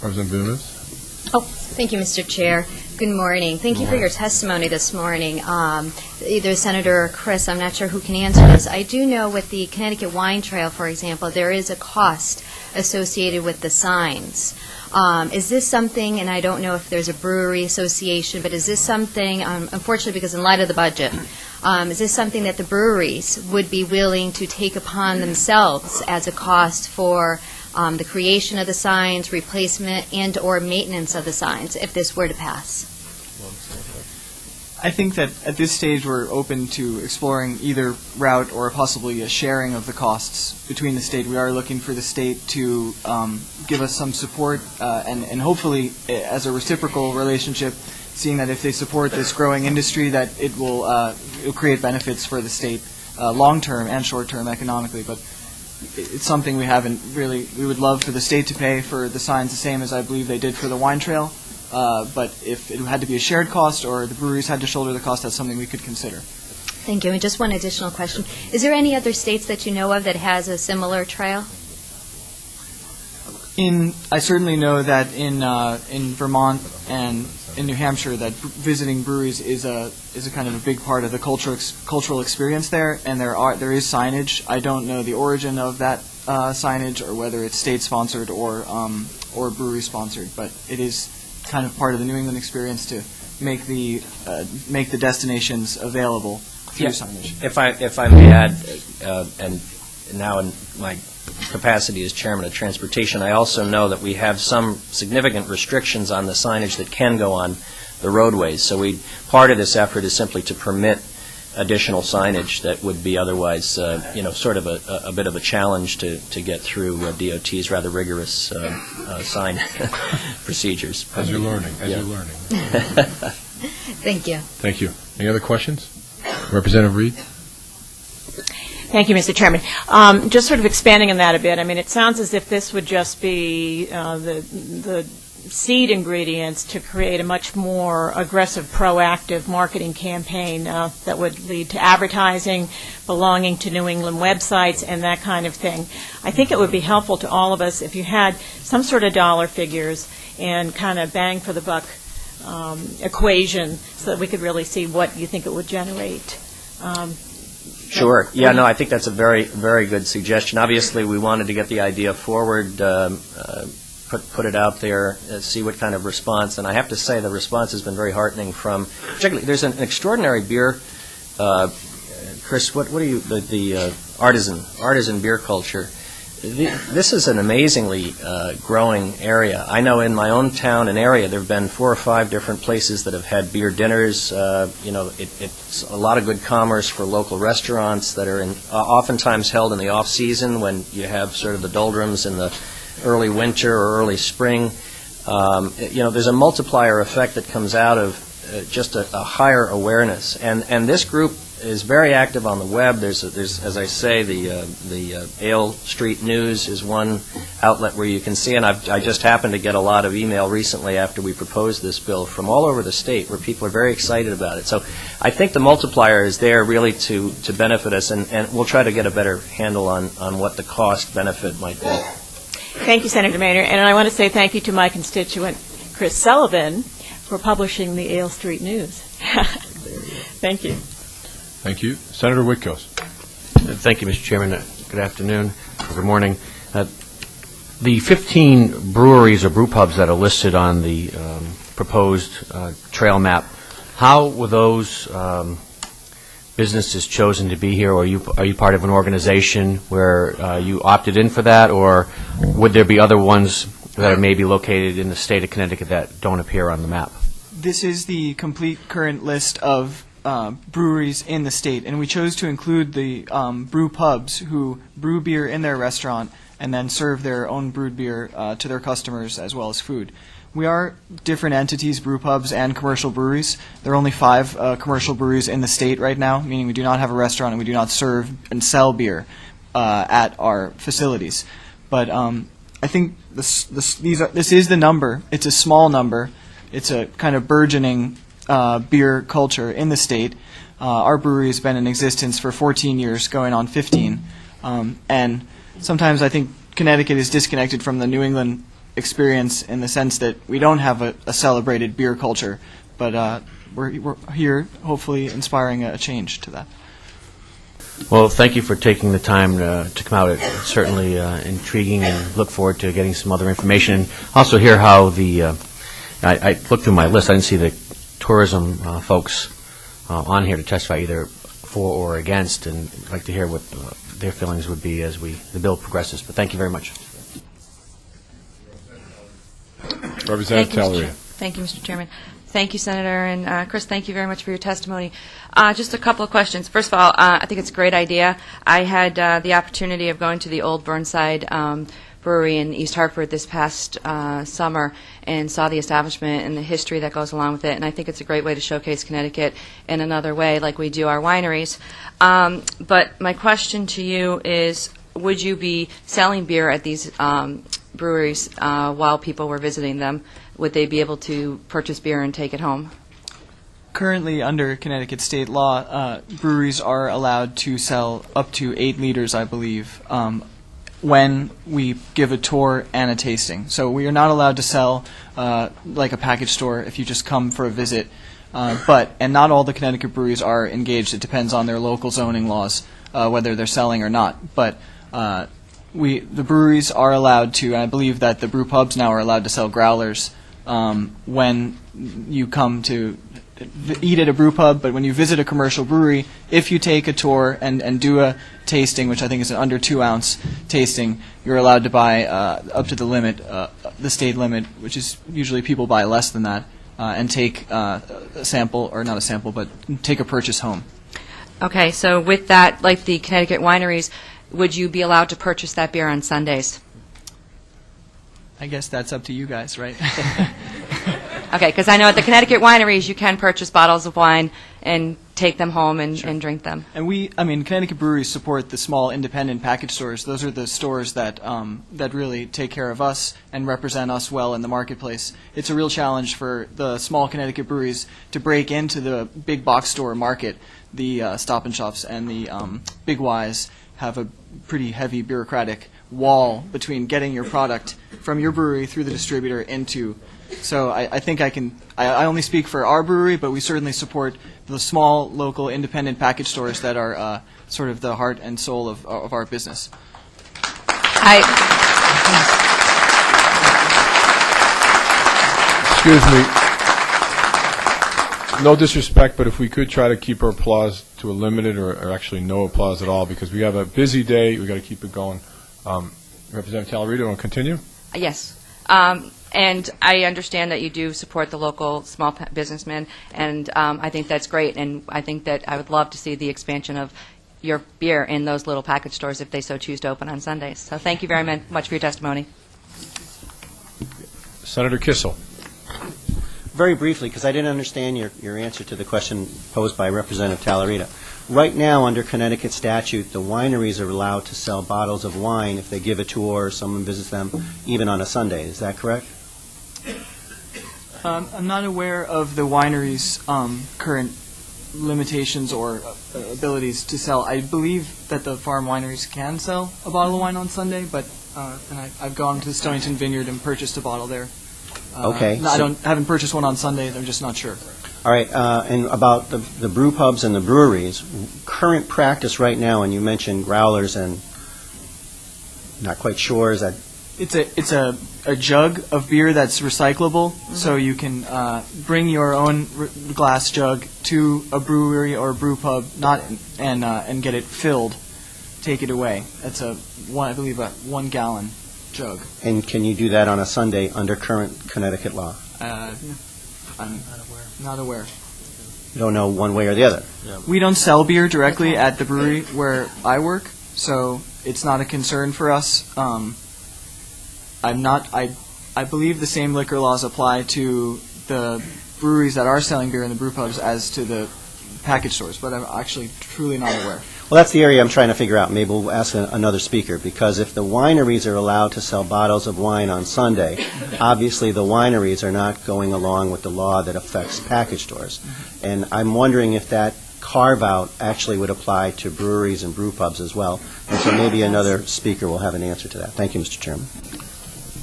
Representative Bundes. Oh, thank you, Mr. Chair. Good morning. Thank you for your testimony this morning. Either Senator or Chris, I'm not sure who can answer this. I do know with the Connecticut Wine Trail, for example, there is a cost associated with the signs. Is this something, and I don't know if there's a brewery association, but is this something, unfortunately because in light of the budget, is this something that the breweries would be willing to take upon themselves as a cost for the creation of the signs, replacement, and or maintenance of the signs if this were to pass? I think that at this stage we're open to exploring either route or possibly a sharing of the costs between the state. We are looking for the state to give us some support and hopefully as a reciprocal relationship, seeing that if they support this growing industry that it will create benefits for the state long-term and short-term economically. But it's something we haven't really, we would love for the state to pay for the signs the same as I believe they did for the wine trail. But if it had to be a shared cost or the breweries had to shoulder the cost, that's something we could consider. Thank you. And just one additional question. Is there any other states that you know of that has a similar trail? I certainly know that in Vermont and in New Hampshire that visiting breweries is a kind of a big part of the cultural experience there, and there is signage. I don't know the origin of that signage or whether it's state-sponsored or brewery-sponsored, but it is kind of part of the New England experience to make the destinations available through signage. If I may add, and now in my capacity as chairman of transportation, I also know that we have some significant restrictions on the signage that can go on the roadways. So part of this effort is simply to permit additional signage that would be otherwise, sort of a bit of a challenge to get through DOT's rather rigorous sign procedures. As you're learning. Thank you. Thank you. Any other questions? Representative Reed. Thank you, Mr. Chairman. Just sort of expanding on that a bit, I mean, it sounds as if this would just be the seed ingredients to create a much more aggressive, proactive marketing campaign that would lead to advertising, belonging to New England websites, and that kind of thing. I think it would be helpful to all of us if you had some sort of dollar figures and kind of bang for the buck equation so that we could really see what you think it would generate. Sure. Yeah, no, I think that's a very, very good suggestion. Obviously, we wanted to get the idea forward, put it out there, see what kind of response. And I have to say the response has been very heartening from, particularly, there's an extraordinary beer, Chris, what are you, the artisan beer culture. This is an amazingly growing area. I know in my own town and area there have been 4 or 5 different places that have had beer dinners. It's a lot of good commerce for local restaurants that are oftentimes held in the off-season when you have sort of the doldrums in the early winter or early spring. There's a multiplier effect that comes out of just a higher awareness. And this group is very active on the web. There's as I say, the Ale Street News is one outlet where you can see, and I just happened to get a lot of email recently after we proposed this bill from all over the state where people are very excited about it. So I think the multiplier is there really to benefit us, and we'll try to get a better handle on what the cost benefit might be. Thank you, Senator Maynard. And I want to say thank you to my constituent, Chris Sullivan, for publishing the Ale Street News. Thank you. Thank you. Senator Whitcoast. Thank you, Mr. Chairman. Good afternoon. Good morning. The 15 breweries or brew pubs that are listed on the proposed trail map, how were those businesses chosen to be here? Or are you part of an organization where you opted in for that, or would there be other ones that are maybe located in the state of Connecticut that don't appear on the map? This is the complete current list of breweries in the state, and we chose to include the brew pubs who brew beer in their restaurant and then serve their own brewed beer to their customers as well as food. We are different entities, brew pubs and commercial breweries. There are only 5 commercial breweries in the state right now, meaning we do not have a restaurant and we do not serve and sell beer at our facilities. But I think this is the number. It's a small number. It's a kind of burgeoning beer culture in the state. Our brewery has been in existence for 14 years, going on 15. And sometimes I think Connecticut is disconnected from the New England experience in the sense that we don't have a celebrated beer culture, but we're here hopefully inspiring a change to that. Well, thank you for taking the time to come out. It's certainly intriguing, and look forward to getting some other information. And also hear how I looked through my list. I didn't see the tourism folks on here to testify either for or against, and I'd like to hear what their feelings would be as the bill progresses. But thank you very much. Representative Talleria. Thank you, Mr. Chairman. Thank you, Senator. And Chris, thank you very much for your testimony. Just a couple of questions. First of all, I think it's a great idea. I had the opportunity of going to the old Burnside Brewery in East Hartford this past summer and saw the establishment and the history that goes along with it. And I think it's a great way to showcase Connecticut in another way, like we do our wineries. But my question to you is, would you be selling beer at these breweries while people were visiting them? Would they be able to purchase beer and take it home? Currently, under Connecticut state law, breweries are allowed to sell up to 8 liters, I believe, when we give a tour and a tasting. So we are not allowed to sell like a package store if you just come for a visit. And not all the Connecticut breweries are engaged. It depends on their local zoning laws, whether they're selling or not. But the breweries are allowed to, and I believe that the brew pubs now are allowed to sell growlers when you come to eat at a brew pub. But when you visit a commercial brewery, if you take a tour and do a tasting, which I think is an under 2-ounce tasting, you're allowed to buy up to the limit, the state limit, which is usually people buy less than that, and take a sample, or not a sample, but take a purchase home. Okay, so with that, like the Connecticut wineries, would you be allowed to purchase that beer on Sundays? I guess that's up to you guys, right? Okay, because I know at the Connecticut wineries you can purchase bottles of wine and take them home and drink them. And Connecticut breweries support the small independent package stores. Those are the stores that really take care of us and represent us well in the marketplace. It's a real challenge for the small Connecticut breweries to break into the big box store market. The Stop and Shops and the Big Y's have a pretty heavy bureaucratic wall between getting your product from your brewery through the distributor into. So I think I only speak for our brewery, but we certainly support the small local independent package stores that are sort of the heart and soul of our business. Excuse me. No disrespect, but if we could try to keep our applause to a limited or actually no applause at all, because we have a busy day. We've got to keep it going. Representative Talleria, want to continue? Yes. And I understand that you do support the local small businessmen, and I think that's great. And I think that I would love to see the expansion of your beer in those little package stores if they so choose to open on Sundays. So thank you very much for your testimony. Senator Kissel. Very briefly, because I didn't understand your answer to the question posed by Representative Talleria. Right now, under Connecticut statute, the wineries are allowed to sell bottles of wine if they give a tour or someone visits them, even on a Sunday. Is that correct? I'm not aware of the wineries' current limitations or abilities to sell. I believe that the farm wineries can sell a bottle of wine on Sunday, but I've gone to Stonington Vineyard and purchased a bottle there. Okay. I haven't purchased one on Sunday. I'm just not sure. All right. And about the brew pubs and the breweries, current practice right now, and you mentioned growlers and not quite sure, is that? It's a jug of beer that's recyclable, so you can bring your own glass jug to a brewery or a brew pub, and get it filled, take it away. That's I believe a 1 gallon jug. And can you do that on a Sunday under current Connecticut law? I'm not aware. You don't know one way or the other. We don't sell beer directly at the brewery where I work, so it's not a concern for us. I believe the same liquor laws apply to the breweries that are selling beer in the brew pubs as to the package stores, but I'm actually truly not aware. Well, that's the area I'm trying to figure out. Maybe we'll ask another speaker, because if the wineries are allowed to sell bottles of wine on Sunday, obviously the wineries are not going along with the law that affects package stores. And I'm wondering if that carve-out actually would apply to breweries and brew pubs as well. And so maybe another speaker will have an answer to that. Thank you, Mr. Chairman.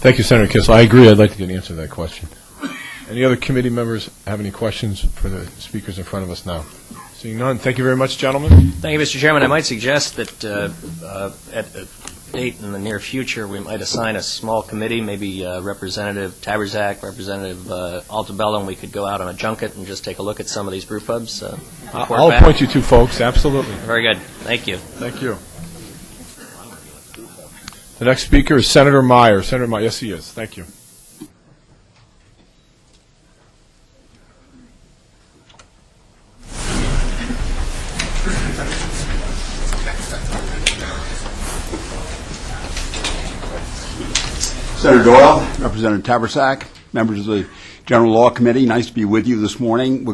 Thank you, Senator Kissel. I agree. I'd like to get an answer to that question. Any other committee members have any questions for the speakers in front of us now? Seeing none, thank you very much, gentlemen. Thank you, Mr. Chairman. I might suggest that at a date in the near future, we might assign a small committee, maybe Representative Taberzac, Representative Altabella, and we could go out on a junket and just take a look at some of these brew pubs. I'll appoint you two folks, absolutely. Very good. Thank you. Thank you. The next speaker is Senator Meyer. Senator Meyer, yes, he is. Thank you. Senator Doyle, Representative Tabersack, members of the General Law Committee, nice to be with you this morning. We're going